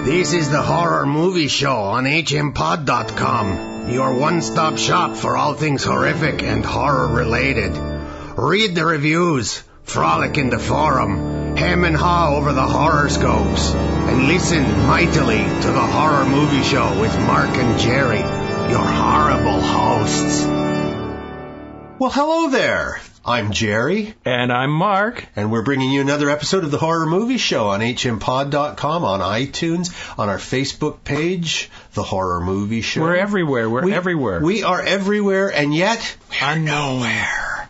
This is the Horror Movie Show on hmpod.com, your one-stop shop for all things horrific and horror-related. Read the reviews, frolic in the forum, hem and haw over the horoscopes, and listen mightily to the Horror Movie Show with Mark and Jerry, your horrible hosts. Well, hello there. I'm Jerry. And I'm Mark. And we're bringing you another episode of the Horror Movie Show on hmpod.com, on iTunes, on our Facebook page, the Horror Movie Show. We're everywhere. We're everywhere. We are everywhere, and yet we're nowhere.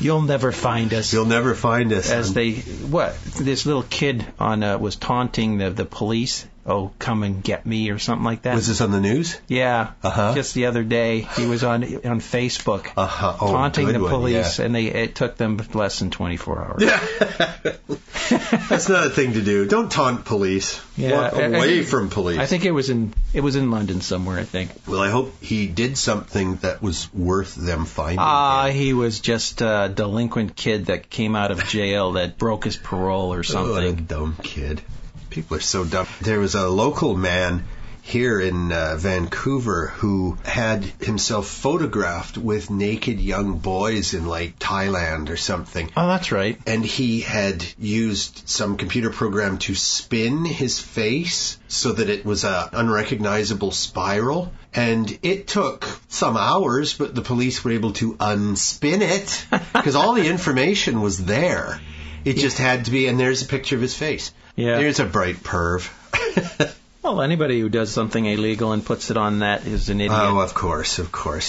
You'll never find us. You'll never find us. This little kid was taunting the police. Oh, come and get me, or something like that. Was this on the news? Yeah. Just the other day, he was on Facebook taunting the police, and it took them less than 24 hours. That's not a thing to do. Don't taunt police. Walk away from police. I think it was in London somewhere, I think. Well, I hope he did something that was worth them finding him. He was just a delinquent kid that came out of jail that broke his parole or something. Oh, what a dumb kid. People are so dumb. There was a local man here in Vancouver who had himself photographed with naked young boys in, like, Thailand or something. Oh, that's right. And he had used some computer program to spin his face so that it was an unrecognizable spiral. And it took some hours, but the police were able to unspin it because all the information was there. It just had to be, and there's a picture of his face. Yeah. There's a bright perv. Well, anybody who does something illegal and puts it on that is an idiot. Oh, of course.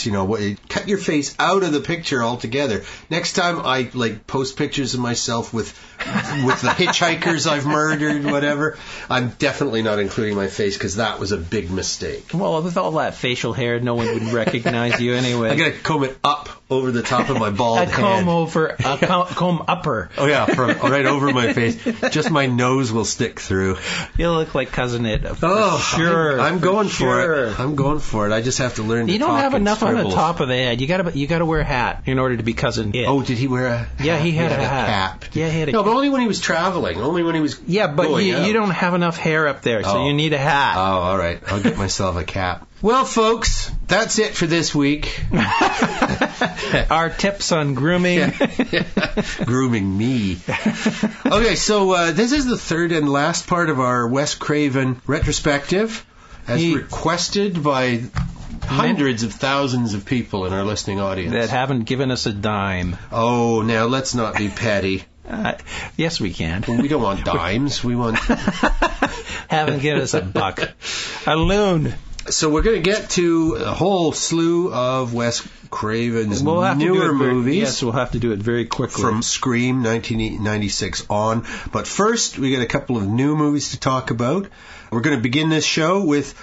You know, cut your face out of the picture altogether. Next time I post pictures of myself with the hitchhikers I've murdered, whatever, I'm definitely not including my face because that was a big mistake. Well, with all that facial hair, no one would recognize you anyway. I gotta comb it up over the top of my bald head. Comb upper. Oh yeah, right over my face. Just my nose will stick through. You'll look like Cousin Ed. Sure. I'm going for it. I'm going for it. I just have to learn to talk. You don't have enough scribbles. On the top of the head. You gotta wear a hat in order to be Cousin Ed. Oh, did he wear a hat? Yeah, he had a hat. Cap. Yeah, he had a No, but only when he was traveling. Only when he was going out. You don't have enough hair up there, so you need a hat. Oh, all right. I'll get myself a cap. Well, folks, that's it for this week. Our tips on grooming. Grooming me. Okay, so this is the third and last part of our Wes Craven retrospective, as requested by hundreds of thousands of people in our listening audience. That haven't given us a dime. Oh, now let's not be petty. Yes, we can. We don't want dimes. We want... Haven't given us a buck. A loon. So we're going to get to a whole slew of Wes Craven's newer movies. Yes, we'll have to do it very quickly. From Scream 1996 on. But first, we got a couple of new movies to talk about. We're going to begin this show with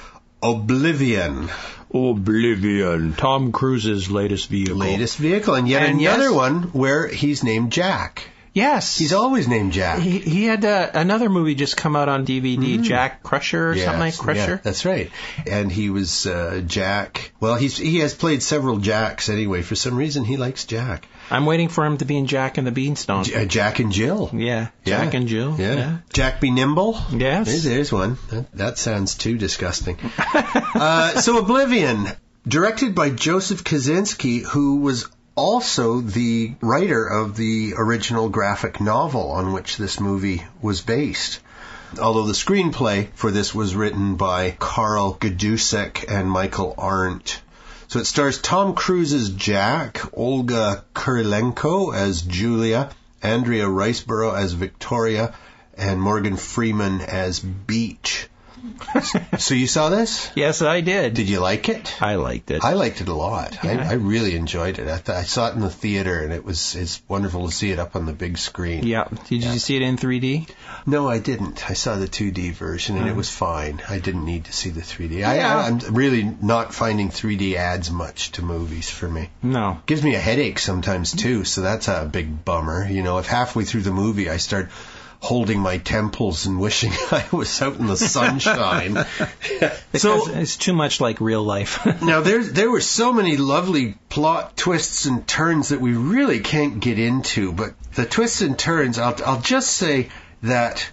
Oblivion. Tom Cruise's latest vehicle. And yet another one where he's named Jack. Yes. He's always named Jack. He had another movie just come out on DVD, Jack Crusher or something like Crusher. Yeah, that's right. And he was Jack. Well, he has played several Jacks anyway. For some reason, he likes Jack. I'm waiting for him to be in Jack and the Beanstalk. Jack and Jill. Yeah, Jack and Jill. Yeah. Jack Be Nimble. Yes. There's one. That sounds too disgusting. So Oblivion, directed by Joseph Kosinski, who was also the writer of the original graphic novel on which this movie was based. Although the screenplay for this was written by Karl Gadusek and Michael Arndt. So it stars Tom Cruise as Jack, Olga Kurilenko as Julia, Andrea Riceborough as Victoria, and Morgan Freeman as Beach. So you saw this? Yes, I did. Did you like it? I liked it. I liked it a lot. Yeah. I really enjoyed it. I saw it in the theater, and it's wonderful to see it up on the big screen. Yeah. Did you see it in 3D? No, I didn't. I saw the 2D version, and it was fine. I didn't need to see the 3D. I'm really not finding 3D adds much to movies for me. No. Gives me a headache sometimes, too, so that's a big bummer. You know, if halfway through the movie I start holding my temples and wishing I was out in the sunshine. So it's too much like real life. Now, there were so many lovely plot twists and turns that we really can't get into, but the twists and turns, I'll just say that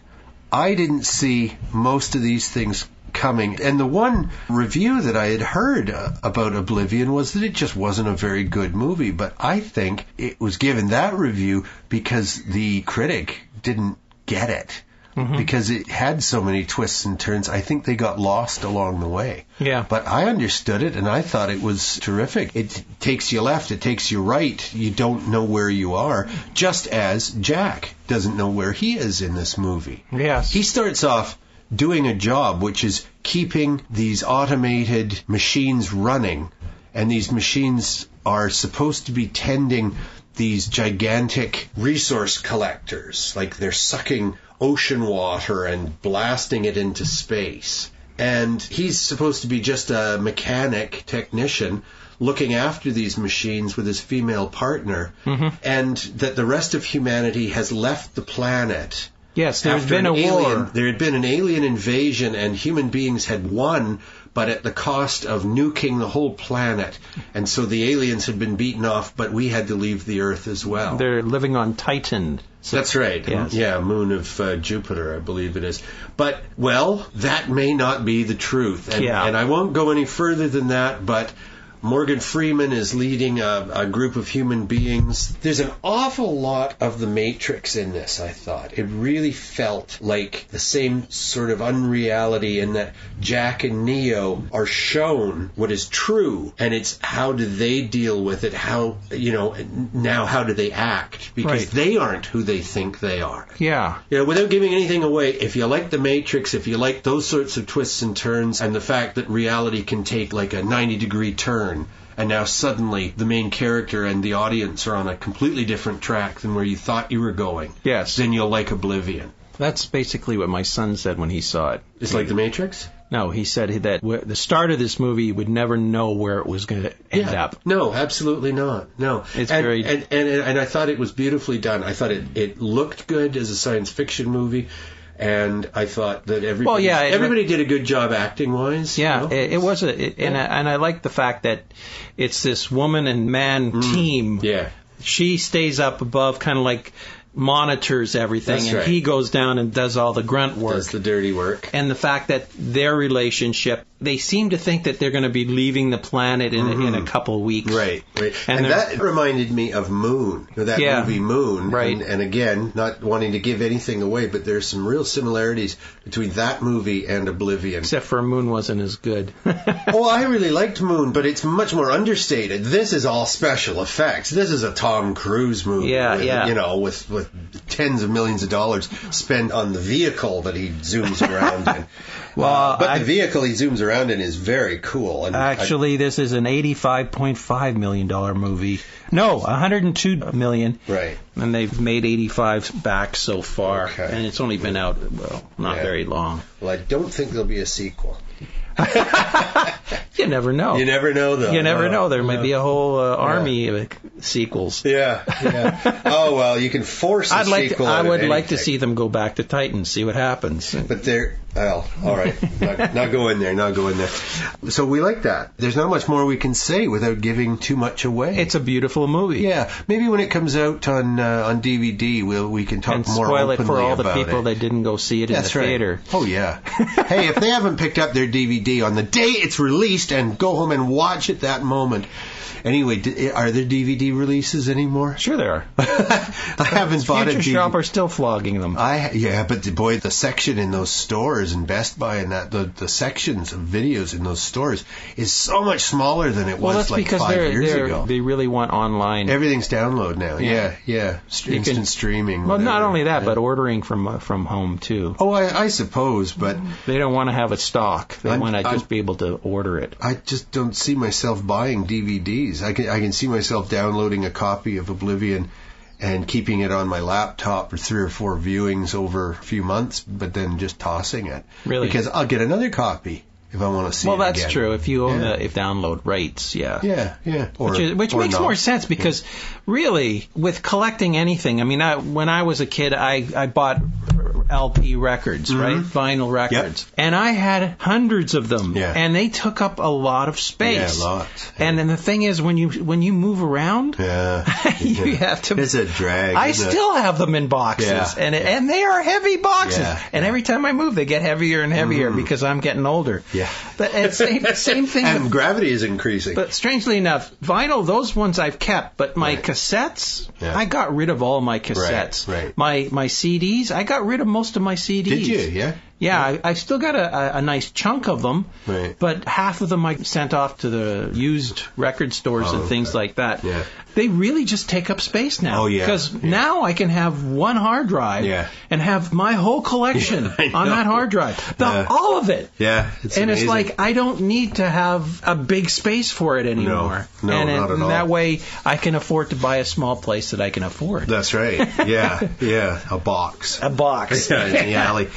I didn't see most of these things coming. And the one review that I had heard about Oblivion was that it just wasn't a very good movie. But I think it was given that review because the critic didn't get it. Because it had so many twists and turns. I think they got lost along the way. Yeah. But I understood it, and I thought it was terrific. It takes you left, it takes you right. You don't know where you are, just as Jack doesn't know where he is in this movie. Yes. He starts off doing a job which is keeping these automated machines running, and these machines are supposed to be tending these gigantic resource collectors, like they're sucking ocean water and blasting it into space. And he's supposed to be just a mechanic technician looking after these machines with his female partner, and that the rest of humanity has left the planet. Yes, there's been a war. There had been an alien invasion, and human beings had won, but at the cost of nuking the whole planet. And so the aliens had been beaten off, but we had to leave the Earth as well. They're living on Titan. So, that's right. Yes. Yeah, moon of Jupiter, I believe it is. But, well, that may not be the truth. And I won't go any further than that, but Morgan Freeman is leading a group of human beings. There's an awful lot of the Matrix in this, I thought. It really felt like the same sort of unreality in that Jack and Neo are shown what is true, and it's how do they deal with it, how do they act, because they aren't who they think they are. Yeah. Without giving anything away, if you like the Matrix, if you like those sorts of twists and turns, and the fact that reality can take like a 90-degree turn, and now suddenly the main character and the audience are on a completely different track than where you thought you were going. Yes. Then you'll like Oblivion. That's basically what my son said when he saw it. It's like The Matrix? No, he said that the start of this movie, you would never know where it was going to end up. No, absolutely not. No. It's and I thought it was beautifully done. I thought it looked good as a science fiction movie. And I thought that everybody did a good job acting-wise. Yeah, it was and I like the fact that it's this woman and man team. Yeah. She stays up above, kind of like monitors everything, That's and right. he goes down and does all the grunt work. Does the dirty work. And the fact that their relationship, they seem to think that they're going to be leaving the planet in a couple weeks. Right. And that reminded me of Moon, that movie Moon. Right. And again, not wanting to give anything away, but there's some real similarities between that movie and Oblivion. Except for Moon wasn't as good. Oh, I really liked Moon, but it's much more understated. This is all special effects. This is a Tom Cruise movie. With tens of millions of dollars spent on the vehicle that he zooms around in. The vehicle he zooms around in is very cool. And actually, this is an $85.5 million movie. No, $102 million. Right. And they've made 85 back so far. Okay. And it's only been out, not very long. Well, I don't think there'll be a sequel. You never know. You never know, though. You never know. There might be a whole army of sequels. Yeah. Oh, well, you can force a sequel. I would like to see them go back to Titan, see what happens. But all right. Not go in there. So we like that. There's not much more we can say without giving too much away. It's a beautiful movie. Yeah. Maybe when it comes out on DVD, we can talk and more spoil openly it for all the about people that didn't go see it in the theater. Oh, yeah. Hey, if they haven't picked up their DVD on the day it's released and go home and watch it that moment. Anyway, are there DVD releases anymore? Sure there are. I haven't bought a DVD. Future Shop are still flogging them. But boy, the section in those stores and Best Buy and the sections of videos in those stores is so much smaller than it was like 5 years ago. They really want online. Everything's download now. Yeah. Instant streaming. Well, not only that, but ordering from home too. Oh, I suppose, but they don't want to have a stock. They want to just be able to order it. I just don't see myself buying DVDs. I can see myself downloading a copy of Oblivion and keeping it on my laptop for 3 or 4 viewings over a few months, but then just tossing it. Really? Because I'll get another copy if I want to see it again. Well, that's true. If you own the download rights, yeah. Yeah. Which makes more sense because really, with collecting anything, I mean, when I was a kid, I bought LP records, right? Vinyl records. Yep. And I had hundreds of them. Yeah. And they took up a lot of space. Yeah, lots. And then the thing is, when you move around, you have to... It's a drag. I still have them in boxes. And they are heavy boxes. Yeah. And every time I move, they get heavier and heavier because I'm getting older. Yeah. But it's same thing. And gravity is increasing. But strangely enough, vinyl, those ones I've kept. But my cassettes, I got rid of all my cassettes. Right. My CDs, I got rid of most of my CDs. Did you? Yeah. Yeah, I still got a nice chunk of them, but half of them I sent off to the used record stores and things like that. Yeah. They really just take up space now. Oh, yeah. Because now I can have one hard drive and have my whole collection on that hard drive. All of it. Yeah, it's and amazing. It's like I don't need to have a big space for it anymore. No, not at all. That way I can afford to buy a small place that I can afford. That's right. Yeah. A box. A box. In the alley.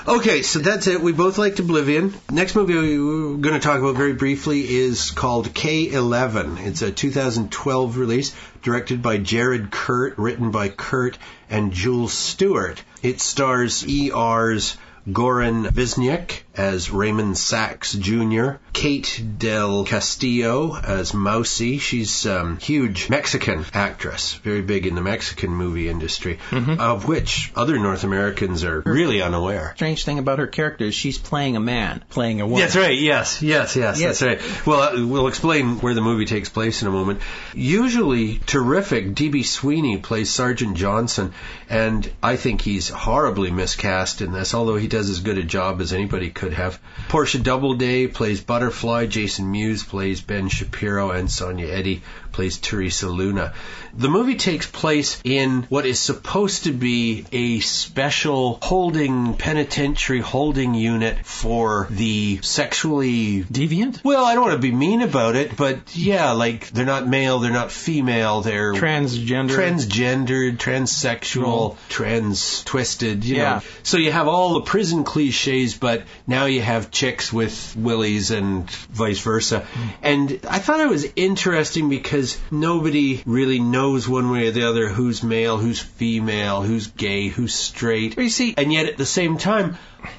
Okay, so that's it. We both liked Oblivion. Next movie we're going to talk about very briefly is called K11. It's a 2012 release, directed by Jared Kurt, written by Kurt and Jules Stewart. It stars E.R.'s Goran Visnyak as Raymond Sachs Jr., Kate Del Castillo as Mousy. She's a huge Mexican actress, very big in the Mexican movie industry, of which other North Americans are really unaware. Strange thing about her character is she's playing a man, playing a woman. That's right, yes, that's right. Well, we'll explain where the movie takes place in a moment. Usually terrific, D.B. Sweeney plays Sergeant Johnson, and I think he's horribly miscast in this, although he does as good a job as anybody could have. Portia Doubleday plays Butterfly, Jason Mewes plays Ben Shapiro, and Sonia Eddy plays Teresa Luna. The movie takes place in what is supposed to be a special penitentiary holding unit for the sexually deviant? Well, I don't want to be mean about it, but yeah, like they're not male, they're not female, they're transgendered, transsexual, trans-twisted, you know. So you have all the prison cliches, but now you have chicks with willies and vice versa. And I thought it was interesting because nobody really knows one way or the other who's male, who's female, who's gay, who's straight. You see, and yet at the same time,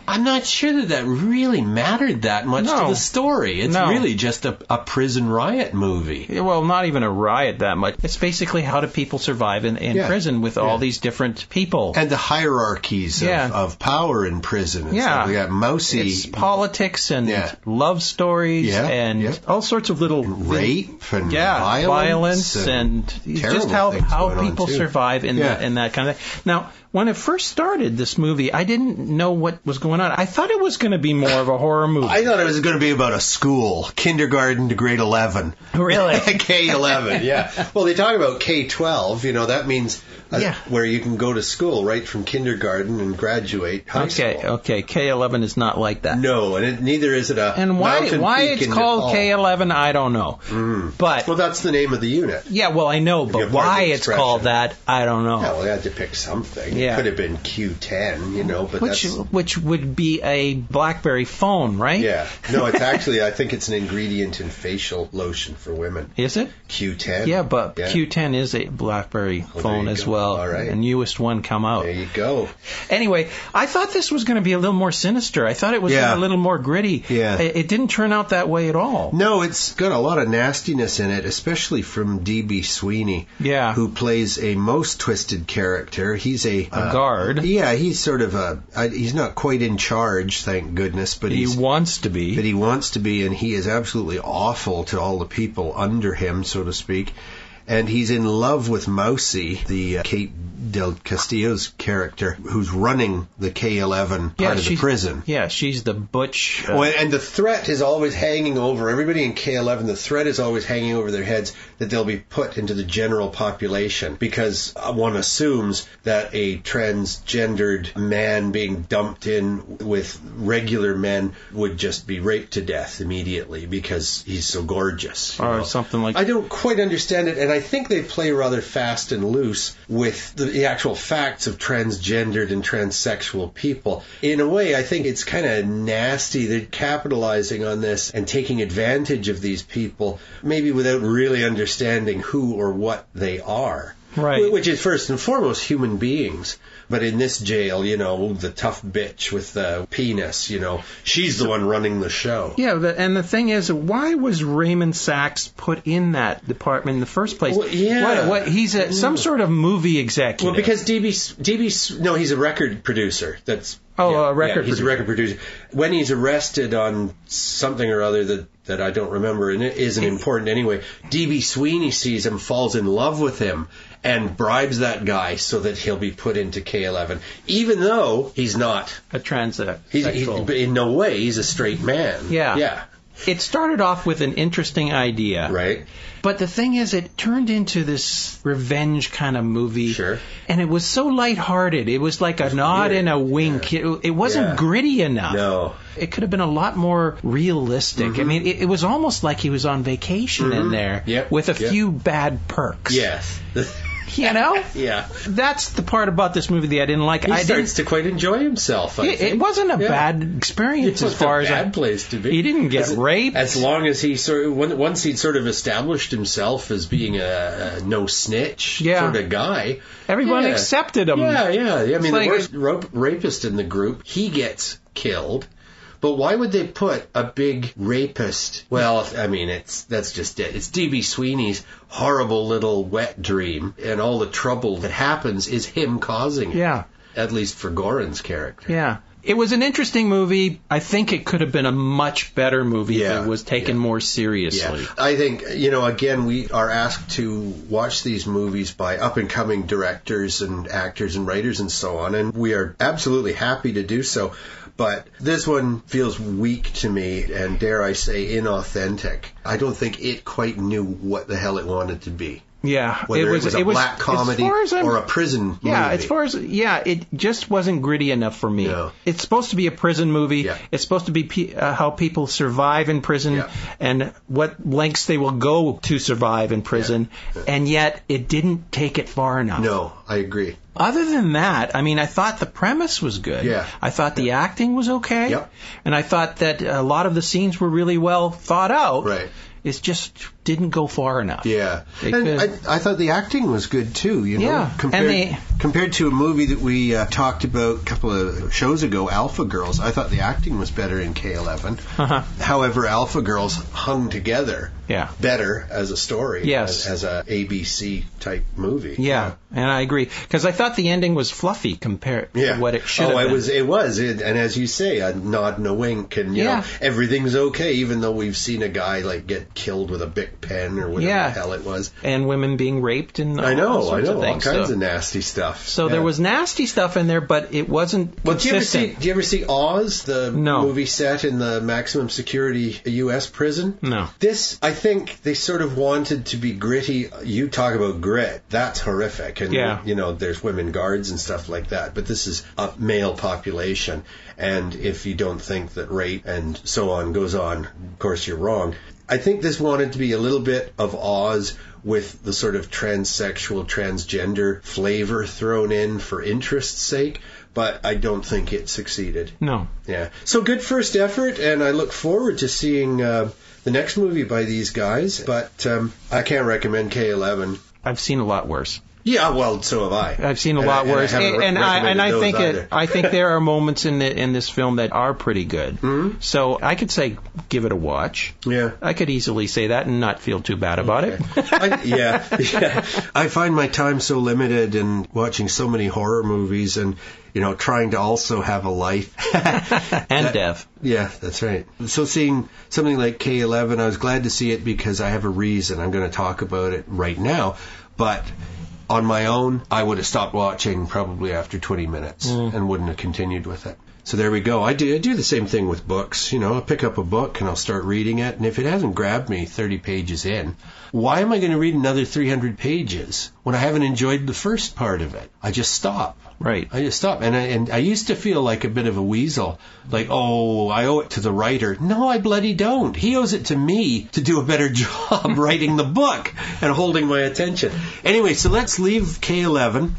I'm not sure that really mattered that much to the story. It's really just a prison riot movie. Well, not even a riot that much. It's basically how do people survive in prison with all these different people. And the hierarchies of power in prison. And stuff. We got Mousy. It's politics and love stories and all sorts of little... rape and violence and just how people survive in that kind of thing. Now, when it first started, this movie, I didn't know what was going on. I thought it was going to be more of a horror movie. I thought it was going to be about a school, kindergarten to grade 11. Really? K11, yeah. Well, they talk about K12, that means where you can go to school right from kindergarten and graduate high school. Okay, K11 is not like that. No, and neither is it a And why it's called K11, I don't know. But well, that's the name of the unit. Yeah, well, I know, but why it's called that, I don't know. Yeah, well, they had to pick something. Yeah. It could have been Q10, but which would be a BlackBerry phone, right? Yeah. No, it's actually, I think it's an ingredient in facial lotion for women. Is it? Q10. Yeah, but Q10 is a BlackBerry phone as well. All right. The newest one come out. There you go. Anyway, I thought this was going to be a little more sinister. I thought it was a little more gritty. Yeah. It didn't turn out that way at all. No, it's got a lot of nastiness in it, especially from D.B. Sweeney, who plays a most twisted character. He's a guard. Yeah, he's sort of he's not quite in charge, thank goodness, but he wants to be. But he wants to be, and he is absolutely awful to all the people under him, so to speak. And he's in love with Mousy, the Kate Del Castillo's character, who's running the K11 part of the prison. Yeah, she's the butch. And the threat is always hanging over everybody in K11. The threat is always hanging over their heads that they'll be put into the general population because one assumes that a transgendered man being dumped in with regular men would just be raped to death immediately because he's so gorgeous. Or something like that. I don't quite understand it, and I think they play rather fast and loose with the actual facts of transgendered and transsexual people. In a way, I think it's kind of nasty. They're capitalizing on this and taking advantage of these people, maybe without really understanding who or what they are. Right. Which is first and foremost human beings. But in this jail, the tough bitch with the penis, she's the one running the show. Yeah, and the thing is, why was Raymond Sachs put in that department in the first place? Well, yeah. What he's some sort of movie executive. Well, because he's a record producer. A record producer. He's a record producer. When he's arrested on something or other that I don't remember, and it isn't important anyway, D.B. Sweeney sees him, falls in love with him, and bribes that guy so that he'll be put into K11, even though he's not a transsexual. He's in no way, he's a straight man. Yeah. It started off with an interesting idea. Right. But the thing is, it turned into this revenge kind of movie. Sure. And it was so lighthearted. It was like a nod and a wink. Yeah. It wasn't gritty enough. No. It could have been a lot more realistic. Mm-hmm. I mean, it was almost like he was on vacation in there with a few bad perks. Yes. Yeah. That's the part about this movie that I didn't like. He starts to quite enjoy himself. I think. It wasn't a bad experience as far as a bad place to be. He didn't get raped. As long as he once he'd sort of established himself as being a no snitch sort of guy, everyone accepted him. Yeah. I mean, the worst rapist in the group, he gets killed. But why would they put a big rapist? Well, I mean, that's just it. It's D.B. Sweeney's horrible little wet dream, and all the trouble that happens is him causing it. Yeah. At least for Goran's character. Yeah. It was an interesting movie. I think it could have been a much better movie if it was taken more seriously. Yeah. I think, again, we are asked to watch these movies by up-and-coming directors and actors and writers and so on, and we are absolutely happy to do so. But this one feels weak to me and, dare I say, inauthentic. I don't think it quite knew what the hell it wanted to be. Yeah, whether it was a black comedy or a prison movie. Yeah, it just wasn't gritty enough for me. No. It's supposed to be a prison movie. Yeah. It's supposed to be how people survive in prison and what lengths they will go to survive in prison, and yet it didn't take it far enough. No, I agree. Other than that, I mean, I thought the premise was good. Yeah. I thought the acting was okay. Yep. And I thought that a lot of the scenes were really well thought out. Right. It just didn't go far enough. Yeah. And I thought the acting was good, too, Yeah. Compared to a movie that we talked about a couple of shows ago, Alpha Girls, I thought the acting was better in K11. Uh-huh. However, Alpha Girls hung together better as a story, as a ABC-type movie. Yeah, and I agree. Because I thought the ending was fluffy compared to what it should have been. It was. And as you say, a nod and a wink, and, everything's okay, even though we've seen a guy, get killed with a Bic pen or whatever the hell it was. And women being raped and all sorts of things. All kinds of nasty stuff. So there was nasty stuff in there, but it wasn't consistent. Do you ever see Oz, the movie set in the maximum security U.S. prison? No. This, I think they sort of wanted to be gritty. You talk about grit. That's horrific. And, there's women guards and stuff like that. But this is a male population. And if you don't think that rape and so on goes on, of course you're wrong. I think this wanted to be a little bit of Oz with the sort of transsexual, transgender flavor thrown in for interest's sake, but I don't think it succeeded. No. Yeah. So good first effort, and I look forward to seeing the next movie by these guys, but I can't recommend K11. I've seen a lot worse. Yeah, well, so have I. I've seen a lot worse, and I think there are moments in this film that are pretty good. Mm-hmm. So I could say give it a watch. Yeah, I could easily say that and not feel too bad about it. I find my time so limited in watching so many horror movies and trying to also have a life and death. Yeah, that's right. So seeing something like K11, I was glad to see it because I have a reason. I'm going to talk about it right now, but. On my own, I would have stopped watching probably after 20 minutes and wouldn't have continued with it. So there we go. I do the same thing with books. I'll pick up a book and I'll start reading it. And if it hasn't grabbed me 30 pages in, why am I going to read another 300 pages when I haven't enjoyed the first part of it? I just stop. Right. I just stop. And I used to feel like a bit of a weasel. Like, I owe it to the writer. No, I bloody don't. He owes it to me to do a better job writing the book and holding my attention. Anyway, so let's leave K11.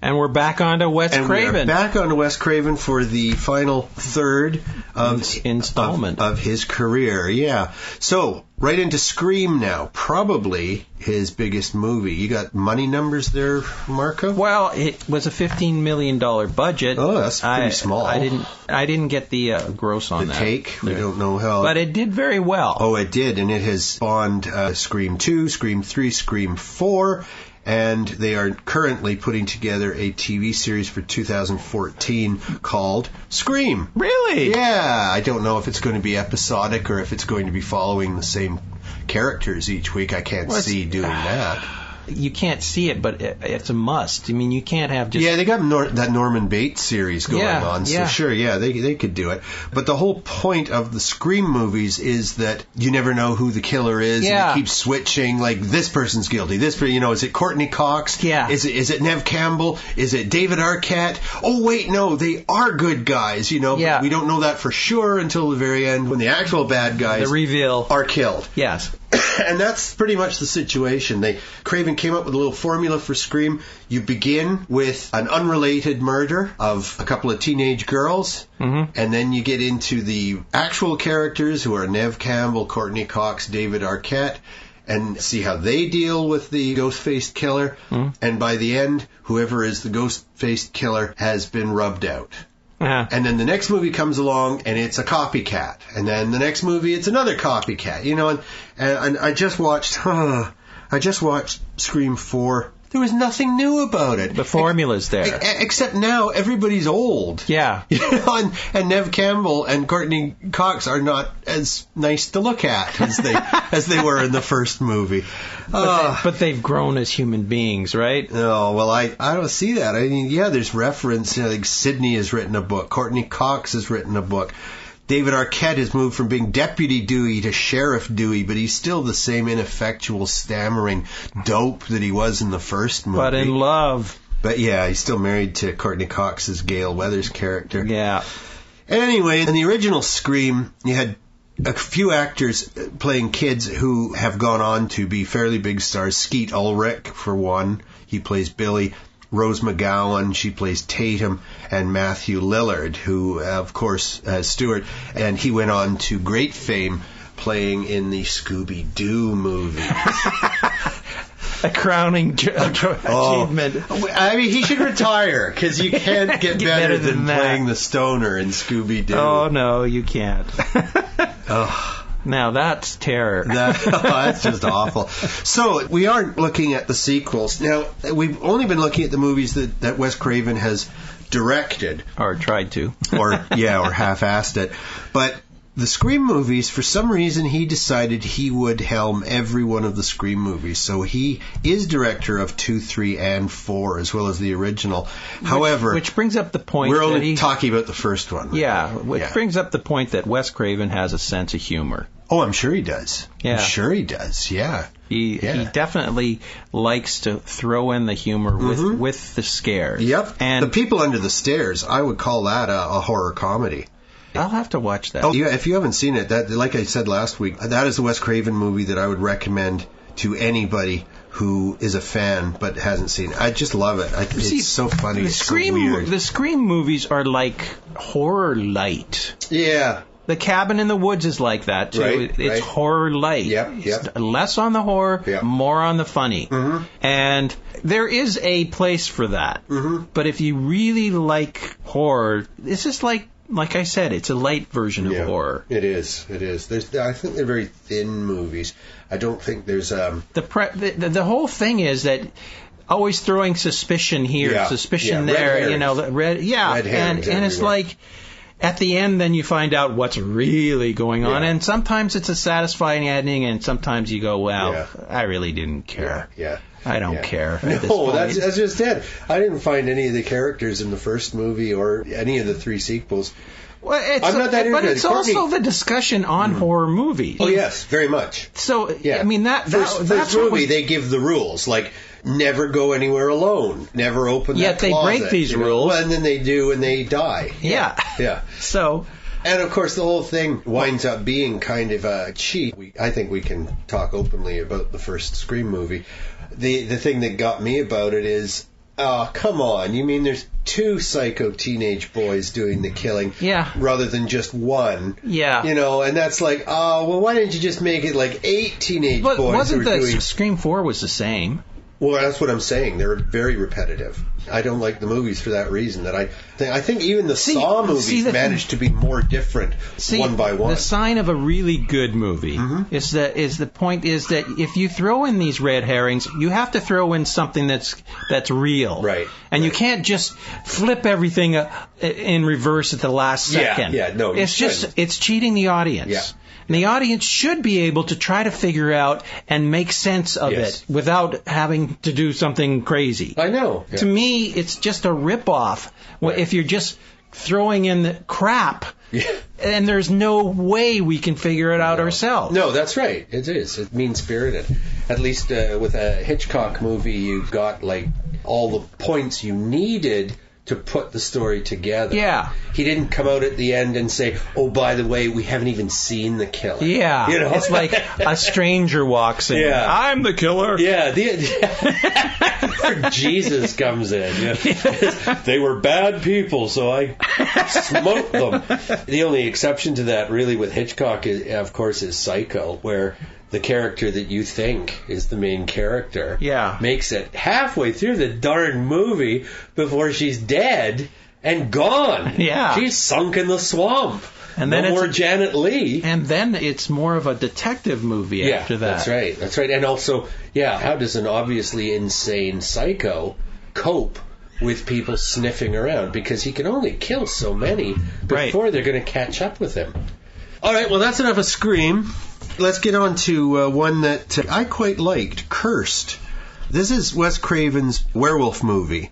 And we're back on to Wes Craven. We're back on to Wes Craven for the final third installment of his career. Yeah. So, right into Scream now. Probably his biggest movie. You got money numbers there, Marco? Well, it was a $15 million budget. Oh, that's pretty small. I didn't get the gross on that. The take? We don't know how. But it did very well. Oh, it did. And it has spawned Scream 2, Scream 3, Scream 4. And they are currently putting together a TV series for 2014 called Scream. Really? Yeah. I don't know if it's going to be episodic or if it's going to be following the same characters each week. I can't see doing that. You can't see it, but it's a must. I mean, you can't have just... Yeah, they got that Norman Bates series going on, so sure, yeah, they could do it. But the whole point of the Scream movies is that you never know who the killer is, and it keeps switching, like, this person's guilty, this person, is it Courtney Cox? Yeah. Is it Neve Campbell? Is it David Arquette? Oh, wait, no, they are good guys, but we don't know that for sure until the very end when the actual bad guys the reveal are killed. Yes. And that's pretty much the situation. Craven came up with a little formula for Scream. You begin with an unrelated murder of a couple of teenage girls, and then you get into the actual characters who are Neve Campbell, Courtney Cox, David Arquette, and see how they deal with the ghost-faced killer. And by the end, whoever is the ghost-faced killer has been rubbed out. And then the next movie comes along, and it's a copycat. And then the next movie, it's another copycat. And I just watched Scream 4. There was nothing new about it. The formula's there. Except now everybody's old. Yeah. And Neve Campbell and Courtney Cox are not as nice to look at as they were in the first movie. But they've grown as human beings, right? No, well, I don't see that. I mean, yeah, there's reference. Like Sidney has written a book. Courtney Cox has written a book. David Arquette has moved from being Deputy Dewey to Sheriff Dewey, but he's still the same ineffectual, stammering dope that he was in the first movie. But in love. But yeah, he's still married to Courtney Cox's Gale Weathers character. Yeah. Anyway, in the original Scream, you had a few actors playing kids who have gone on to be fairly big stars. Skeet Ulrich, for one. He plays Billy. Rose McGowan, she plays Tatum, and Matthew Lillard, who, of course, as Stewart, and he went on to great fame playing in the Scooby-Doo movies. A crowning achievement. I mean, he should retire, because you can't get better than playing the stoner in Scooby-Doo. Oh, no, you can't. Now that's terror. That's just awful. So we aren't looking at the sequels. Now, we've only been looking at the movies that Wes Craven has directed. Or tried to. or half-assed it. But the Scream movies, for some reason, he decided he would helm every one of the Scream movies. So he is director of 2, 3, and 4, as well as the original. However... Which brings up the point we're only talking about the first one. Right? Yeah, which brings up the point that Wes Craven has a sense of humor. Oh, I'm sure he does. Yeah. I'm sure he does, yeah. He definitely likes to throw in the humor with the scares. Yep. And The People Under the Stairs, I would call that a horror comedy. I'll have to watch that. Oh, yeah, if you haven't seen it, that, like I said last week, that is the Wes Craven movie that I would recommend to anybody who is a fan but hasn't seen it. I just love it. It's so funny. It's so weird. The Scream movies are like horror light. Yeah. The Cabin in the Woods is like that, too. Right, it's horror light. Yep. It's less on the horror, more on the funny. And there is a place for that. But if you really like horror, it's just like I said, it's a light version of horror. It is. I think they're very thin movies. I don't think there's... The whole thing is that always throwing suspicion here, suspicion there. Red herrings and it's like... At the end, then you find out what's really going on, and sometimes it's a satisfying ending, and sometimes you go, well, I really didn't care. I don't care. No, that's just it. I didn't find any of the characters in the first movie or any of the 3 sequels. Well, I'm not that but it's also the discussion on horror movies. Oh, yes, very much. So, I mean, first movie, they give the rules, like... Never go anywhere alone. Never open that closet. Yet they break these rules. And then they do, and they die. Yeah. So... And, of course, the whole thing winds up being kind of a cheat. I think we can talk openly about the first Scream movie. The thing that got me about it is Oh, come on. You mean there's 2 psycho teenage boys doing the killing rather than just one? Yeah. You know, and that's like, oh, well, why didn't you just make it like 8 teenage boys wasn't who were doing... Scream 4 was the same. Well, that's what I'm saying. They're very repetitive. I don't like the movies for that reason. I think even the Saw movies managed to be more different one by one. The sign of a really good movie is that if you throw in these red herrings, you have to throw in something that's real. Right. And you can't just flip everything in reverse at the last second. Yeah, no. It's cheating the audience. Yeah. And the audience should be able to try to figure out and make sense of it without having to do something crazy. I know. Yeah. To me, it's just a rip-off. Right. If you're just throwing in the crap, and there's no way we can figure it out ourselves. No, that's right. It is. It's mean-spirited. At least with a Hitchcock movie, you got like all the points you needed to put the story together. Yeah. He didn't come out at the end and say, oh, by the way, we haven't even seen the killer. Yeah. You know? It's like a stranger walks in. Yeah. I'm the killer. Yeah. Jesus comes in. Yeah. They were bad people, so I smoked them. The only exception to that, really, with Hitchcock, of course, is Psycho, where the character that you think is the main character makes it halfway through the darn movie before she's dead and gone. Yeah. She's sunk in the swamp. And then more Janet Leigh. And then it's more of a detective movie after that. That's right. And also, how does an obviously insane psycho cope with people sniffing around? Because he can only kill so many before they're going to catch up with him. All right, well, that's enough of Scream. Let's get on to one that I quite liked, Cursed. This is Wes Craven's werewolf movie.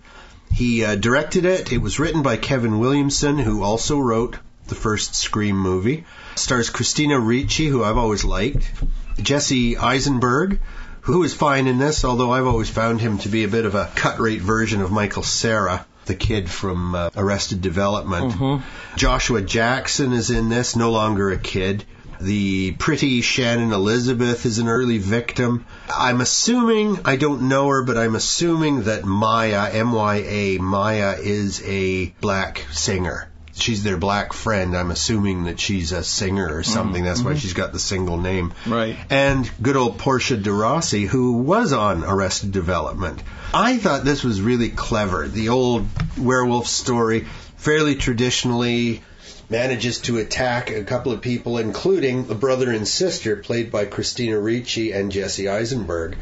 He directed it. It was written by Kevin Williamson, who also wrote the first Scream movie. Stars Christina Ricci, who I've always liked. Jesse Eisenberg, who is fine in this, although I've always found him to be a bit of a cut-rate version of Michael Cera, the kid from Arrested Development. Mm-hmm. Joshua Jackson is in this, no longer a kid. The pretty Shannon Elizabeth is an early victim. I'm assuming, I don't know her, but I'm assuming that Maya, M-Y-A, Maya is a black singer. She's their black friend. I'm assuming that she's a singer or something. That's why she's got the single name. Right. And good old Portia de Rossi, who was on Arrested Development. I thought this was really clever. The old werewolf story, fairly traditionally, manages to attack a couple of people, including the brother and sister, played by Christina Ricci and Jesse Eisenberg.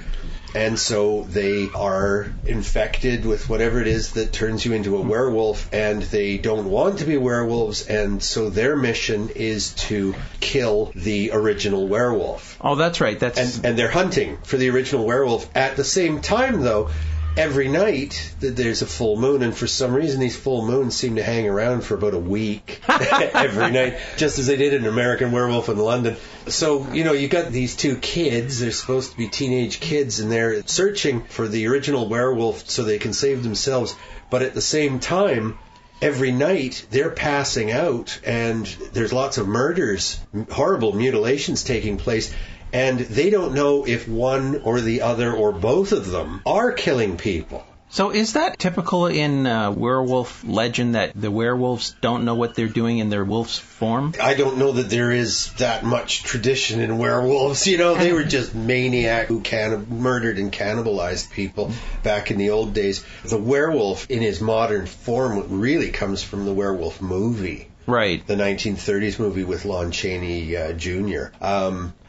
And so they are infected with whatever it is that turns you into a werewolf, and they don't want to be werewolves, and so their mission is to kill the original werewolf. Oh, that's right. And they're hunting for the original werewolf. At the same time, though, every night there's a full moon, and for some reason these full moons seem to hang around for about a week every night, just as they did in American Werewolf in London. So, you got these two kids, they're supposed to be teenage kids, and they're searching for the original werewolf so they can save themselves. But at the same time, every night they're passing out, and there's lots of murders, horrible mutilations taking place. And they don't know if one or the other or both of them are killing people. So is that typical in werewolf legend, that the werewolves don't know what they're doing in their wolf's form? I don't know that there is that much tradition in werewolves. They were just maniacs who murdered and cannibalized people back in the old days. The werewolf in his modern form really comes from the werewolf movie. Right. The 1930s movie with Lon Chaney Jr.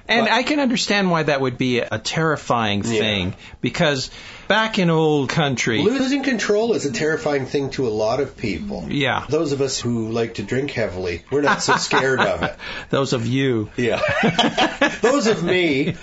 And I can understand why that would be a terrifying thing, because back in old country, losing control is a terrifying thing to a lot of people. Yeah. Those of us who like to drink heavily, we're not so scared of it. Those of you. Yeah. Those of me.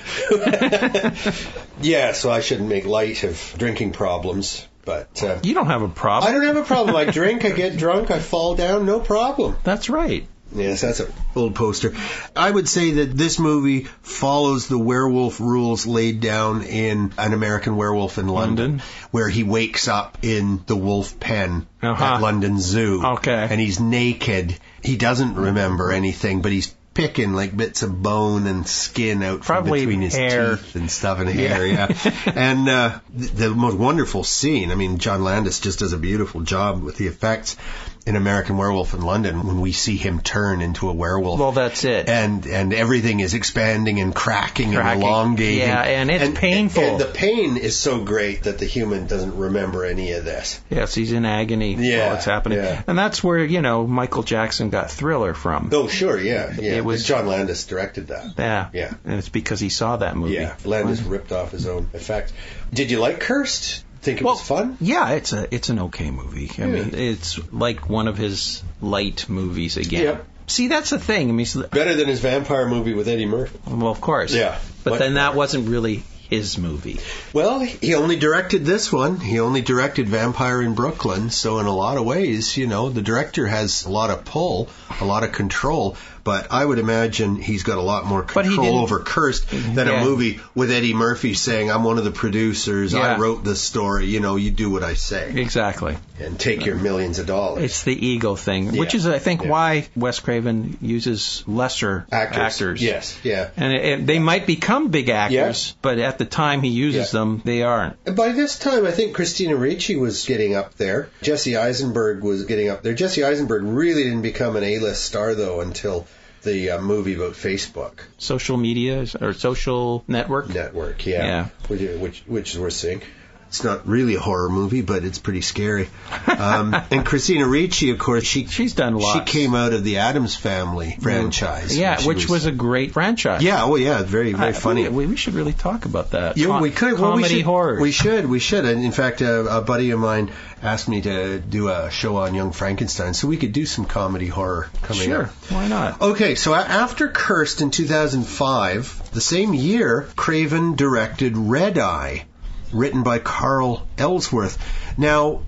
Yeah, so I shouldn't make light of drinking problems. But you don't have a problem. I don't have a problem. I drink, I get drunk, I fall down, no problem. That's right. Yes, that's an old poster. I would say that this movie follows the werewolf rules laid down in An American Werewolf in London, where he wakes up in the wolf pen at London Zoo. Okay. And he's naked. He doesn't remember anything, but he's picking like bits of bone and skin out from between his teeth and stuff and hair. Yeah. And the most wonderful scene. I mean, John Landis just does a beautiful job with the effects in American Werewolf in London when we see him turn into a werewolf. Well, that's it. And everything is expanding and cracking and elongating. Yeah, and it's painful. And the pain is so great that the human doesn't remember any of this. Yes, he's in agony while it's happening. Yeah. And that's where, Michael Jackson got Thriller from. Oh, sure, yeah. It was John Landis directed that. Yeah. Yeah. And it's because he saw that movie. Yeah, Landis ripped off his own effects. Did you like Cursed? Think it was fun? Yeah, it's an okay movie. I mean, it's like one of his light movies again. Yep. See, that's the thing. I mean, better than his vampire movie with Eddie Murphy. Well, of course. Yeah. But then that wasn't really his movie. Well, he only directed this one. He only directed Vampire in Brooklyn. So in a lot of ways, the director has a lot of pull, a lot of control. But I would imagine he's got a lot more control over Cursed than a movie with Eddie Murphy saying, I'm one of the producers, I wrote this story, you do what I say. Exactly. And take your millions of dollars. It's the ego thing, which is, I think, why Wes Craven uses lesser actors. Yes, yeah. And they might become big actors, but at the time he uses them, they aren't. And by this time, I think Christina Ricci was getting up there. Jesse Eisenberg was getting up there. Jesse Eisenberg really didn't become an A-list star, though, until the movie about Facebook. Social media or social network? Network, yeah. Which we're seeing. It's not really a horror movie, but it's pretty scary. And Christina Ricci, of course, she's done a lot. She came out of the Addams Family franchise. Yeah, which was a great franchise. Yeah, very, very funny. We should really talk about that. Yeah, we could. Comedy horror. We should. And in fact, a buddy of mine asked me to do a show on Young Frankenstein, so we could do some comedy horror coming up. Sure, why not? Okay, so after Cursed in 2005, the same year, Craven directed Red Eye, written by Carl Ellsworth. Now,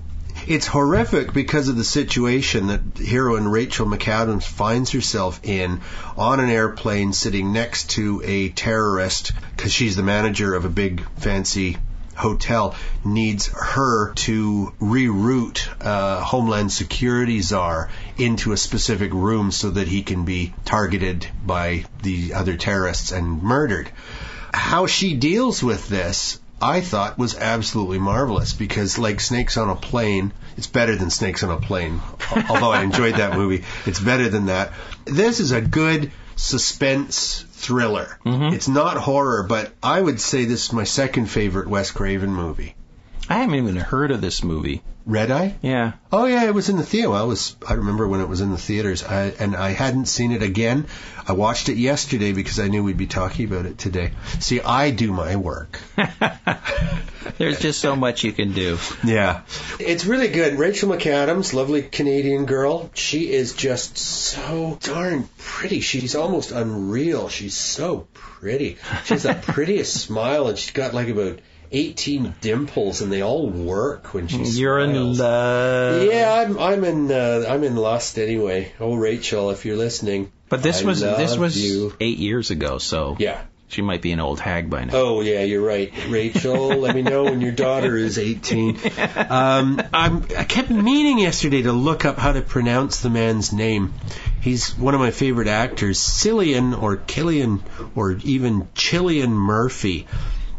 it's horrific because of the situation that heroine Rachel McAdams finds herself in on an airplane sitting next to a terrorist because she's the manager of a big fancy hotel, needs her to reroute Homeland Security czar into a specific room so that he can be targeted by the other terrorists and murdered. How she deals with this, I thought, was absolutely marvelous because, like Snakes on a Plane, it's better than Snakes on a Plane. Although I enjoyed that movie, it's better than that. This is a good suspense thriller. Mm-hmm. It's not horror, but I would say this is my second favorite Wes Craven movie. I haven't even heard of this movie. Red Eye? Yeah. Oh, yeah, it was in the theater. I remember when it was in the theaters, and I hadn't seen it again. I watched it yesterday because I knew we'd be talking about it today. See, I do my work. There's just so much you can do. Yeah. It's really good. Rachel McAdams, lovely Canadian girl. She is just so darn pretty. She's almost unreal. She's so pretty. She has the prettiest smile, and she's got like about 18 dimples, and they all work when she smiles. You're in love. Yeah, I'm in lust anyway. Oh, Rachel, if you're listening, but this was you. 8 years ago, so yeah, she might be an old hag by now. Oh yeah, you're right, Rachel. Let me know when your daughter is 18. I kept meaning yesterday to look up how to pronounce the man's name. He's one of my favorite actors, Cillian or Killian or even Cillian Murphy.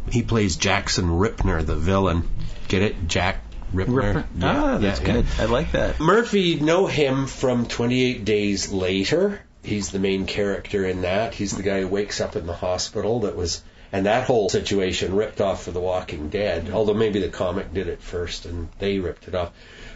He plays Jackson Ripner, the villain. Get it? Jack Ripner. Yeah, that's good. I like that. Murphy, know him from 28 Days Later. He's the main character in that. He's the guy who wakes up in the hospital and that whole situation ripped off for The Walking Dead, although maybe the comic did it first and they ripped it off.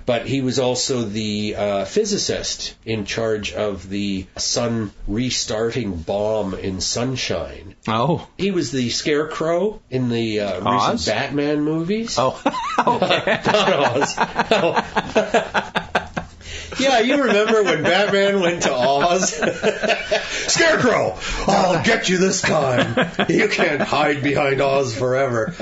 But he was also the physicist in charge of the sun restarting bomb in Sunshine. Oh. He was the Scarecrow in the recent Batman movies. Oh. Okay. Not Oz. Oh. Yeah, you remember when Batman went to Oz? Scarecrow! I'll get you this time. You can't hide behind Oz forever.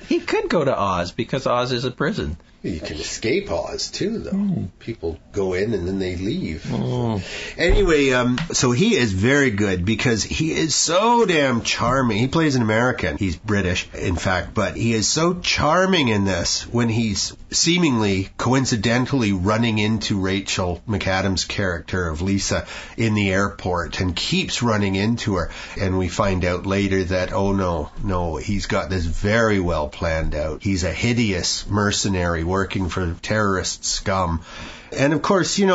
He could go to Oz because Oz is a prison. You can escape Oz, too, though. People go in and then they leave. Anyway, so he is very good because he is so damn charming. He plays an American. He's British, in fact, but he is so charming in this when he's seemingly coincidentally running into Rachel McAdams' character of Lisa in the airport and keeps running into her. And we find out later that, oh no, he's got this very well planned out. He's a hideous mercenary working for terrorist scum. And of course, you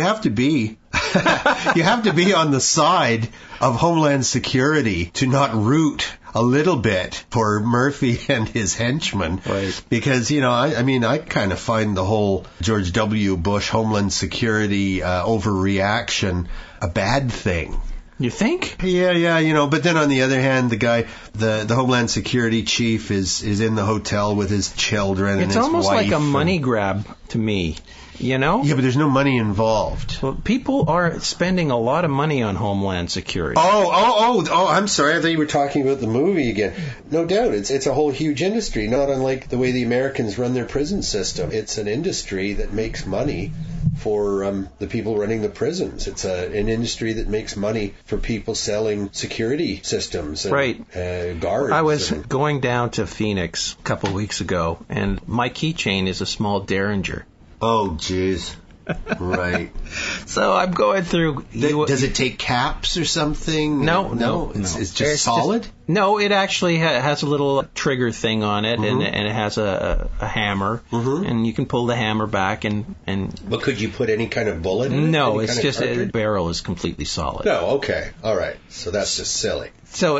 have to be on the side of Homeland Security to not root a little bit for Murphy and his henchmen. Right. Because, I kind of find the whole George W. Bush Homeland Security overreaction a bad thing. You think? Yeah, but then on the other hand, the guy, the Homeland Security chief is in the hotel with his children and his wife. It's almost like a money grab to me. Yeah, but there's no money involved. Well, people are spending a lot of money on Homeland Security. Oh, I'm sorry. I thought you were talking about the movie again. No doubt. It's a whole huge industry, not unlike the way the Americans run their prison system. It's an industry that makes money for the people running the prisons. It's an industry that makes money for people selling security systems and right. Guards. I was going down to Phoenix a couple of weeks ago, and my keychain is a small Derringer. Oh, jeez. Right. So I'm going through... Does it take caps or something? No. It's just solid? No, it actually has a little trigger thing on it, and it has a hammer, and you can pull the hammer back and... But could you put any kind of bullet in it? No, it's just the barrel is completely solid. No, okay. All right. So that's just silly. So,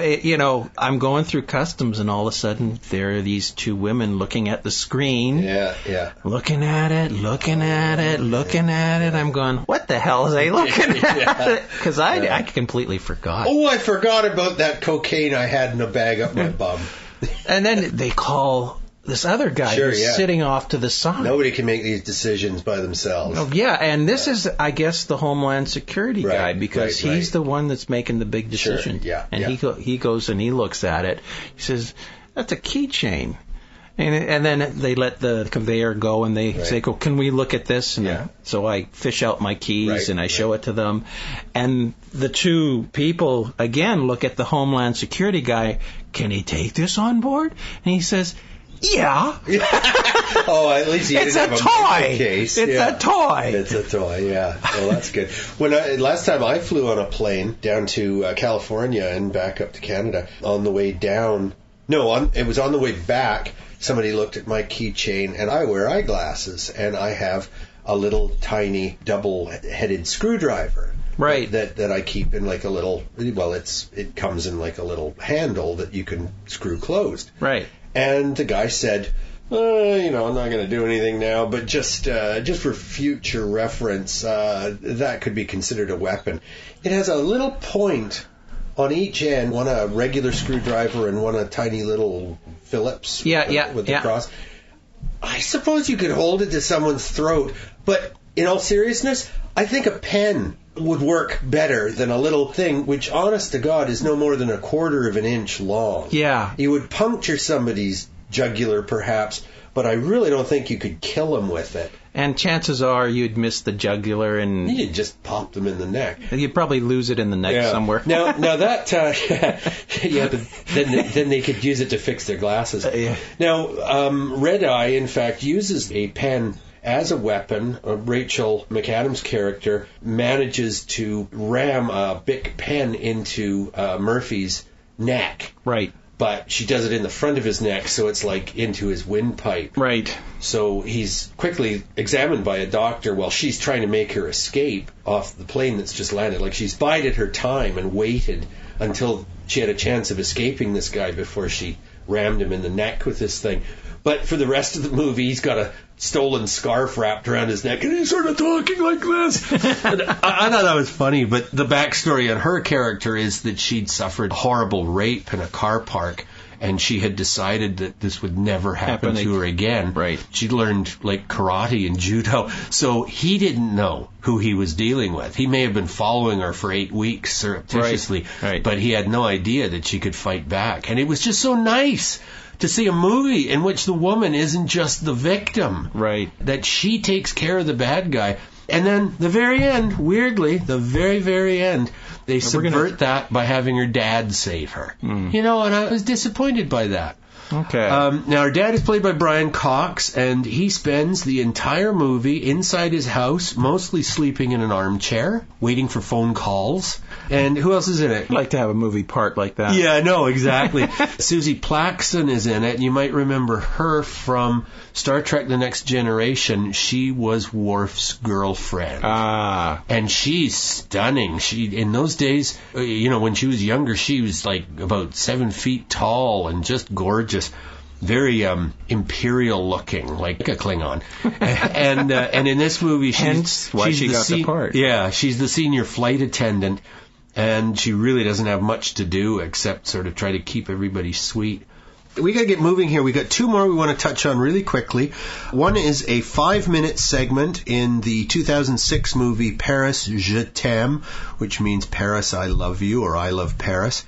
I'm going through customs, and all of a sudden, there are these two women looking at the screen. Yeah. Looking at it. I'm going, what the hell is they looking at? Because I completely forgot. Oh, I forgot about that cocaine I had in a bag up my bum. And then they call this other guy who's sitting off to the side. Nobody can make these decisions by themselves. Oh, yeah, and this is, I guess, the Homeland Security guy, because he's the one that's making the big decision. Sure. Yeah. And he goes and he looks at it. He says, that's a keychain. And then they let the conveyor go, and they say, "Oh, can we look at this?" And so I fish out my keys and I show it to them. And the two people, again, look at the Homeland Security guy. Can he take this on board? And he says, yeah. Oh, at least he didn't have a toy. Case. It's a toy. It's a toy, yeah. Well, that's good. Last time I flew on a plane down to California and back up to Canada, on the way down... it was on the way back... Somebody looked at my keychain, and I wear eyeglasses, and I have a little tiny double-headed screwdriver. Right. That I keep in like a little, it comes in like a little handle that you can screw closed. Right. And the guy said, I'm not going to do anything now, but just for future reference, that could be considered a weapon. It has a little point on each end, one a regular screwdriver and one a tiny little Phillips with the cross. I suppose you could hold it to someone's throat, but in all seriousness, I think a pen would work better than a little thing, which, honest to God, is no more than 1/4 of an inch long. Yeah. You would puncture somebody's jugular, perhaps, but I really don't think you could kill them with it. And chances are you'd miss the jugular, and you'd just pop them in the neck. You'd probably lose it in the neck somewhere. Now that but then they could use it to fix their glasses. Now, Red Eye, in fact, uses a pen as a weapon. Rachel McAdams' character manages to ram a Bic pen into Murphy's neck. Right. But she does it in the front of his neck, so it's like into his windpipe. Right. So he's quickly examined by a doctor while she's trying to make her escape off the plane that's just landed. Like, she's bided her time and waited until she had a chance of escaping this guy before she rammed him in the neck with this thing. But for the rest of the movie, he's got a stolen scarf wrapped around his neck, and he's sort of talking like this. And I thought that was funny, but the backstory on her character is that she'd suffered horrible rape in a car park, and she had decided that this would never happen to her again. Right. She'd learned, like, karate and judo, so he didn't know who he was dealing with. He may have been following her for 8 weeks surreptitiously, right. But he had no idea that she could fight back. And it was just so nice to see a movie in which the woman isn't just the victim. Right. That she takes care of the bad guy. And then the very end, weirdly, the very, very end, they subvert that by having her dad save her. You know, and I was disappointed by that. Okay. Now, her dad is played by Brian Cox, and he spends the entire movie inside his house, mostly sleeping in an armchair, waiting for phone calls. And who else is in it? I'd like to have a movie part like that. Yeah, no, exactly. Susie Plaxton is in it, and you might remember her from Star Trek The Next Generation. She was Worf's girlfriend. Ah. And she's stunning. In those days, you know, when she was younger, she was like about 7 feet tall and just gorgeous. Very imperial looking, like a Klingon. And in this movie, she's the part. Yeah, she's the senior flight attendant, and she really doesn't have much to do except sort of try to keep everybody sweet. We got to get moving here. We got two more we want to touch on really quickly. One is a 5-minute segment in the 2006 movie Paris, Je t'aime, which means Paris, I love you, or I love Paris.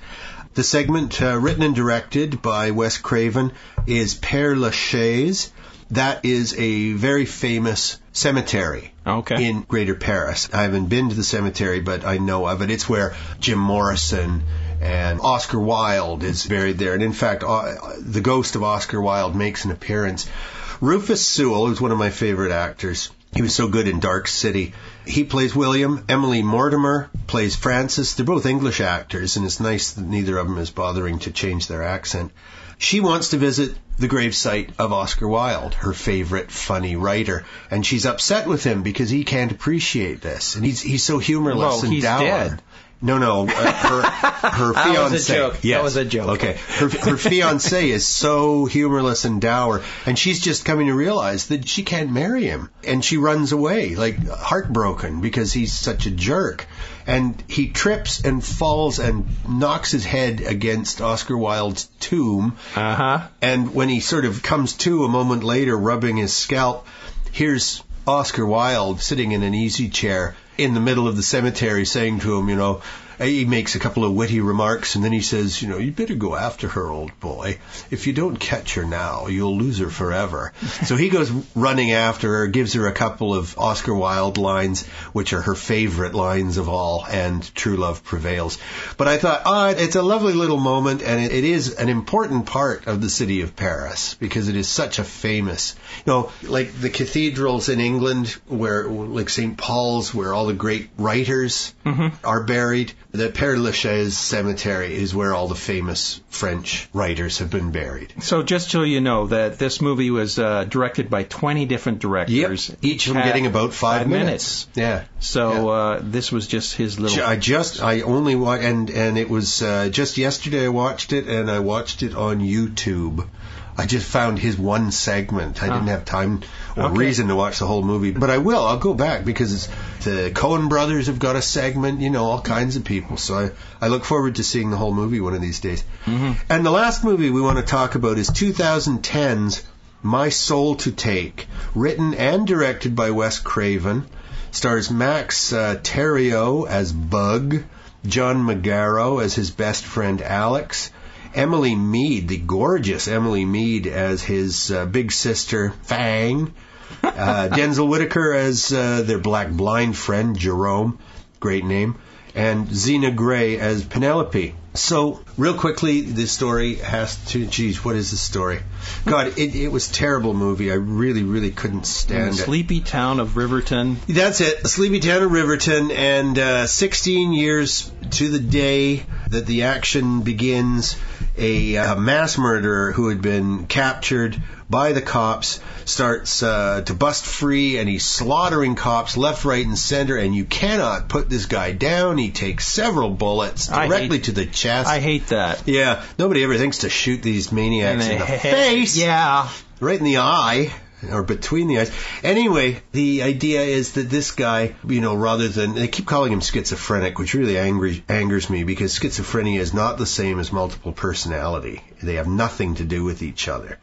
The segment, written and directed by Wes Craven, is Père Lachaise. That is a very famous cemetery in Greater Paris. I haven't been to the cemetery, but I know of it. It's where Jim Morrison and Oscar Wilde is buried there. And in fact, the ghost of Oscar Wilde makes an appearance. Rufus Sewell, who's one of my favorite actors, he was so good in Dark City. He plays William. Emily Mortimer plays Frances. They're both English actors, and it's nice that neither of them is bothering to change their accent. She wants to visit the gravesite of Oscar Wilde, her favorite funny writer, and she's upset with him because he can't appreciate this, and he's so humorless and dour. Dead. No, her fiance. That was a joke. Yes. That was a joke. Okay, her fiance is so humorless and dour, and she's just coming to realize that she can't marry him, and she runs away, like heartbroken, because he's such a jerk. And he trips and falls and knocks his head against Oscar Wilde's tomb. And when he sort of comes to a moment later, rubbing his scalp, here's Oscar Wilde sitting in an easy chair in the middle of the cemetery saying to him, you know, he makes a couple of witty remarks, and then he says, you know, you better go after her, old boy. If you don't catch her now, you'll lose her forever. So he goes running after her, gives her a couple of Oscar Wilde lines, which are her favorite lines of all, and true love prevails. But I thought, it's a lovely little moment, and it is an important part of the city of Paris, because it is such a famous, you know, like the cathedrals in England, where, like St. Paul's, where all the great writers are buried. The Père Lachaise Cemetery is where all the famous French writers have been buried. So just so you know, that this movie was directed by 20 different directors. Yep. Each of them getting about 5 minutes. Yeah. So this was just his little... I only watched, and it was just yesterday I watched it, and I watched it on YouTube. I just found his one segment. I didn't have time or reason to watch the whole movie. But I will. I'll go back because the Coen brothers have got a segment, you know, all kinds of people. So I look forward to seeing the whole movie one of these days. And the last movie we want to talk about is 2010's My Soul to Take, written and directed by Wes Craven. Stars Max Theriault as Bug, John Magaro as his best friend Alex, Emily Mead, the gorgeous Emily Mead, as his big sister Fang, Denzel Whitaker as their black blind friend Jerome, great name, and Xena Gray as Penelope. So, real quickly, this story has to... Geez, what is the story? God, it was a terrible movie. I really, really couldn't stand it. Sleepy town of Riverton. That's it. Sleepy town of Riverton. And 16 years to the day that the action begins, a mass murderer who had been captured by the cops starts to bust free, and he's slaughtering cops left, right, and center, and you cannot put this guy down. He takes several bullets directly to the chest. I hate that. Yeah, nobody ever thinks to shoot these maniacs in the face. Yeah. Right in the eye. Or between the eyes. Anyway, the idea is that this guy, you know, rather than... They keep calling him schizophrenic, which really angers me, because schizophrenia is not the same as multiple personality. They have nothing to do with each other.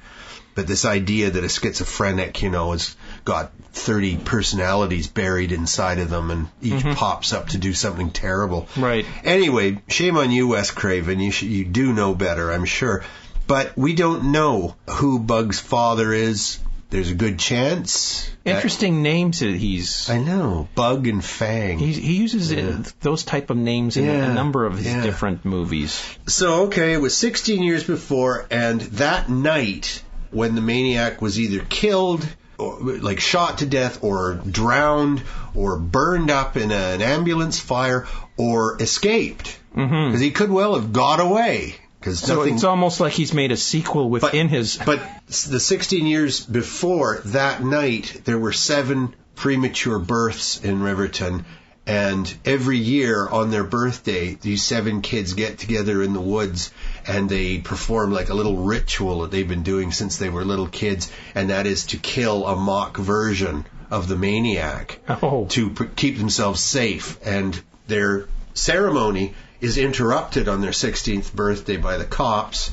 But this idea that a schizophrenic, you know, has got 30 personalities buried inside of them, and each pops up to do something terrible. Right. Anyway, shame on you, Wes Craven. You do know better, I'm sure. But we don't know who Bug's father is. There's a good chance. Interesting names that he's... I know. Bug and Fang. He uses those type of names in a number of his different movies. So, okay, it was 16 years before, and that night, when the maniac was either killed, or, like shot to death, or drowned, or burned up in an ambulance fire, or escaped. Because he could well have got away. So it's almost like he's made a sequel within his... But the 16 years before that night, there were 7 premature births in Riverton. And every year on their birthday, these 7 kids get together in the woods and they perform like a little ritual that they've been doing since they were little kids. And that is to kill a mock version of the maniac to keep themselves safe. And their ceremony is interrupted on their 16th birthday by the cops,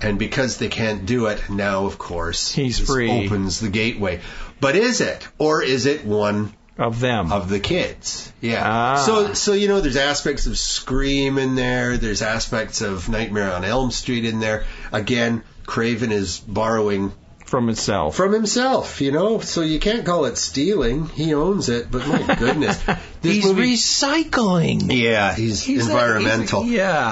and because they can't do it, now, of course, he's free. Opens the gateway. But is it? Or is it one of them? Of the kids. Yeah. So you know, there's aspects of Scream in there, there's aspects of Nightmare on Elm Street in there. Again, Craven is borrowing... From himself, you know, so you can't call it stealing. He owns it, but my goodness. He's recycling. Yeah, he's environmental.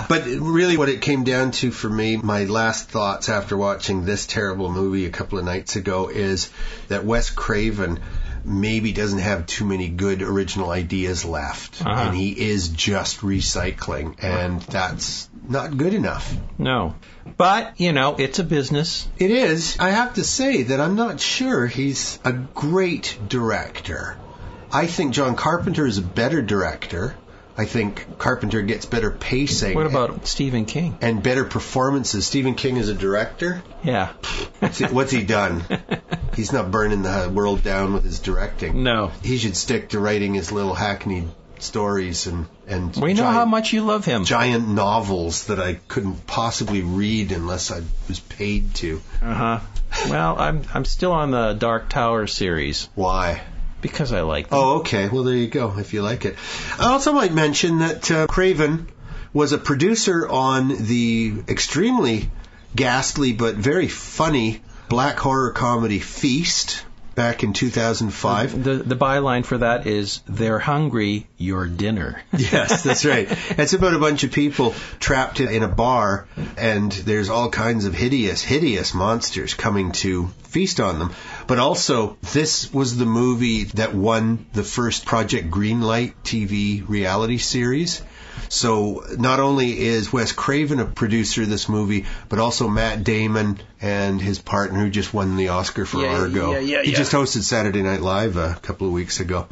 But really what it came down to for me, my last thoughts after watching this terrible movie a couple of nights ago, is that Wes Craven maybe doesn't have too many good original ideas left. And he is just recycling, and that's not good enough. No. But, you know, it's a business. It is. I have to say that I'm not sure he's a great director. I think John Carpenter is a better director. I think Carpenter gets better pacing. What about Stephen King? And better performances. Stephen King is a director? Yeah. What's he done? He's not burning the world down with his directing. No. He should stick to writing his little hackneyed stories and we know how much you love him. Giant novels that I couldn't possibly read unless I was paid to. Well, I'm still on the Dark Tower series. Why? Because I like them. Oh, okay. Well, there you go, if you like it. I also might mention that Craven was a producer on the extremely ghastly but very funny black horror comedy Feast back in 2005. The byline for that is, "They're hungry, your dinner." Yes, that's right. It's about a bunch of people trapped in a bar, and there's all kinds of hideous monsters coming to feast on them. But also, this was the movie that won the first Project Greenlight TV reality series. So not only is Wes Craven a producer of this movie, but also Matt Damon and his partner, who just won the Oscar for Argo. He just hosted Saturday Night Live a couple of weeks ago.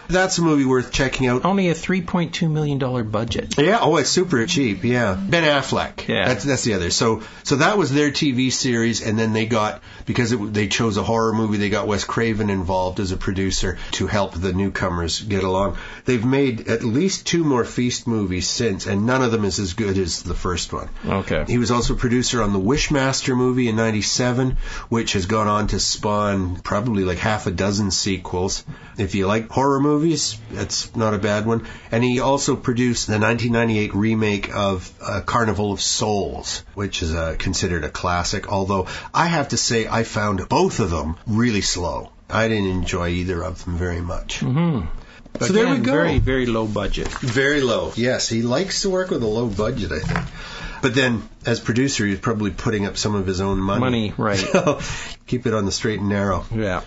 That's a movie worth checking out. Only a $3.2 million budget. Yeah, oh, it's super cheap, yeah. Ben Affleck. Yeah. That's the other. So that was their TV series, and then they got, because they chose a horror movie, they got Wes Craven involved as a producer to help the newcomers get along. They've made at least 2 more Feast movies since, and none of them is as good as the first one. Okay. He was also a producer on the Wishmaster movie in 1997, which has gone on to spawn probably like half a dozen sequels. If you like horror movies, that's not a bad one. And he also produced the 1998 remake of Carnival of Souls, which is considered a classic, although I have to say I found both of them really slow. I didn't enjoy either of them very much. But so there we go. Very, very low budget. Very low. Yes, he likes to work with a low budget, I think. But then, as producer, he's probably putting up some of his own money. Right. So, keep it on the straight and narrow. Yeah.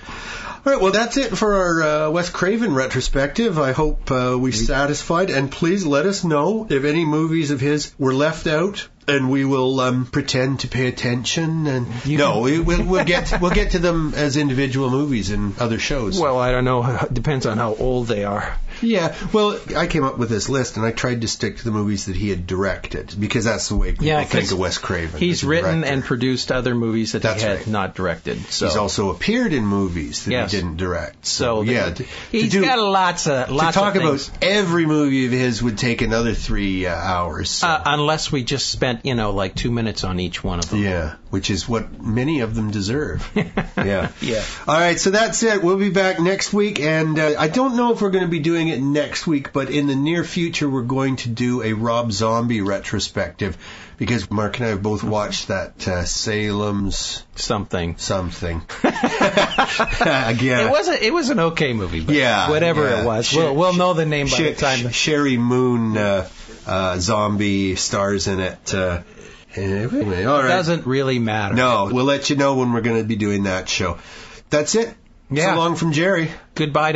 All right, well, that's it for our Wes Craven retrospective. I hope we satisfied. And please let us know if any movies of his were left out, and we will pretend to pay attention. And we'll get to them as individual movies in other shows. Well, I don't know. It depends on how old they are. Yeah, well, I came up with this list, and I tried to stick to the movies that he had directed, because that's the way people think of Wes Craven. He's written and produced other movies that he had not directed. So. He's also appeared in movies that he didn't direct. So he's got lots of things. To talk about every movie of his would take another 3 hours. So. Unless we just spent spent, like 2 minutes on each one of them. Yeah, which is what many of them deserve. Yeah. Yeah. All right, so that's it. We'll be back next week, and I don't know if we're going to be doing it next week, but in the near future, we're going to do a Rob Zombie retrospective, because Mark and I have both watched that Salem's something. Again, it was an okay movie, but whatever it was, we'll know the name by the time. Sherry Moon zombie stars in it. Anyway, all right. Doesn't really matter. No, we'll let you know when we're going to be doing that show. That's it. Yeah. So long from Jerry. Goodbye to